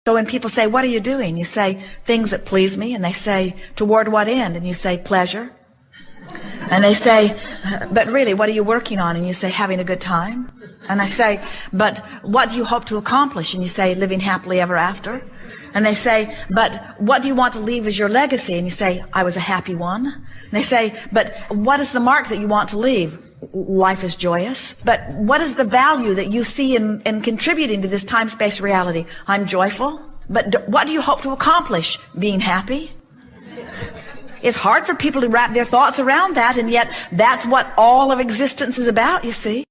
So when people say, what are you doing? You say, things that please me. And they say, toward what end? And you say, pleasure. And they say, but really, what are you working on? And you say, having a good time. And I say, but what do you hope to accomplish? And you say, living happily ever after. And they say, but what do you want to leave as your legacy? And you say, I was a happy one. And they say, but what is the mark that you want to leave? Life is joyous. But what is the value that you see in contributing to this time-space reality? I'm joyful. But what do you hope to accomplish? Being happy? It's hard for people to wrap their thoughts around that, and yet that's what all of existence is about, you see.